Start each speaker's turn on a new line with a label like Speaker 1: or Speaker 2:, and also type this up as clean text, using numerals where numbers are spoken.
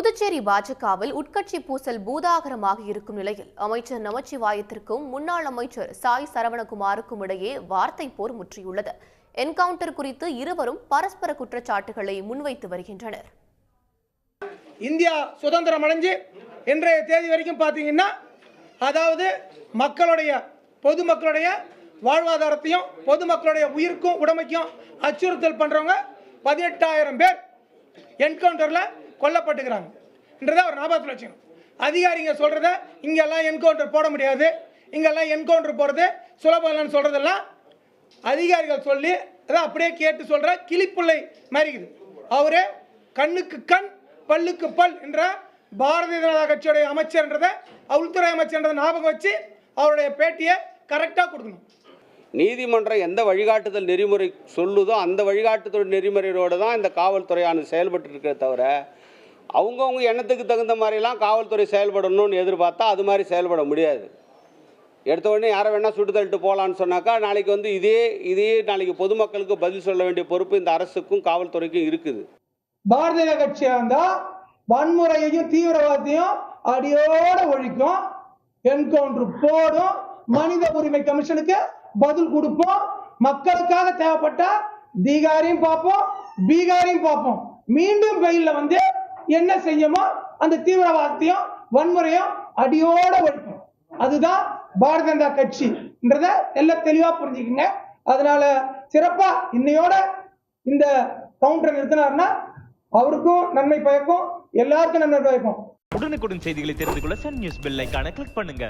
Speaker 1: புதுச்சேரி பாஜகவில் உட்கட்சி பூசல் பூதாகரமாக இருக்கும் நிலையில் அமைச்சர் நமச்சிவாயத்திற்கும் முன்னாள் அமைச்சர் சாய் சரவணகுமாருக்கும் இடையே வார்த்தை போர் முற்றியுள்ளது. என்கவுண்டர் குறித்து இருவரும் பரஸ்பர குற்றச்சாட்டுகளை முன்வைத்து வருகின்றனர்.
Speaker 2: இந்தியா சுதந்திரம் அடைஞ்சு இன்றைய தேதி வரைக்கும் பார்த்தீங்கன்னா, அதாவது பொதுமக்களுடைய வாழ்வாதாரத்தையும் பொதுமக்களுடைய உயிருக்கும் உடமைக்கும் அச்சுறுத்தல் பண்றவங்க 18,000 பேர் என்கவுண்டர்ல கொல்லப்பட்டுக்கிறாங்க என்றதை ஒரு ஞாபகத்தில் வச்சுக்கணும். அதிகாரிங்க சொல்றத இங்கெல்லாம் என்கவுண்டர் போட முடியாது, இங்கெல்லாம் என்கவுண்டர் போடுறது சுலபம் இல்லைன்னு சொல்றதெல்லாம் அதிகாரிகள் சொல்லி அதை அப்படியே கேட்டு சொல்ற கிளிப்புள்ளை மாறிக்குது. அவரே கண்ணுக்கு கண் பல்லுக்கு பல் என்ற பாரதிய ஜனதா கட்சியுடைய அமைச்சர்ன்றதை உள்துறை அமைச்சர்ன்றதை ஞாபகம் வச்சு அவருடைய பேட்டியை கரெக்டாக கொடுக்கணும்.
Speaker 3: நீதிமன்றம் எந்த வழிகாட்டுதல் நெறிமுறை சொல்லுதோ அந்த வழிகாட்டுதல் நெறிமுறையோடு தான் இந்த காவல்துறையானது செயல்பட்டு இருக்கிறத தவிர அவங்கவுங்க எண்ணத்துக்கு தகுந்த மாதிரிலாம் காவல்துறை செயல்படணும்னு எதிர்பார்த்தா அது மாதிரி செயல்பட முடியாது. எடுத்த உடனே யாரை வேணால் சுட்டு தள்ளிட்டு போகலான்னு சொன்னாக்கா நாளைக்கு வந்து இதே நாளைக்கு பொதுமக்களுக்கு பதில் சொல்ல வேண்டிய பொறுப்பு இந்த அரசுக்கும் காவல்துறைக்கும் இருக்குது.
Speaker 2: பாரதிய கட்சியாக இருந்தால் வன்முறையையும் தீவிரவாதத்தையும் அடியோட ஒழிக்கும், என்கவுண்டர் போடும், மனித உரிமை கமிஷனுக்கு பதில் கொடுப்போம், மக்களுக்காக தேவைப்பட்ட தீகாரையும் பார்ப்போம், பீகாரையும் பார்ப்போம், மீண்டும் வெயில்ல வந்து என்ன செய்யுமோ அந்த தீவிரவாதத்தையும் வன்முறையும் அடியோட ஒழிப்போம். அதுதான் பாரதிய ஜனதா கட்சின்றத எல்லாம் தெளிவா புரிஞ்சுக்கங்க. அதனால சிறப்பா இன்னையோட இந்த கவுண்டரை நிறுத்தினார்னா அவருக்கும் நன்மை பயக்கும், எல்லாருக்கும் நன்மை பயக்கும்.
Speaker 4: உடனுக்குடன் செய்திகளை தெரிந்து கொள்ள சன் நியூஸ் பெல் ஐகானை கிளிக் பண்ணுங்க.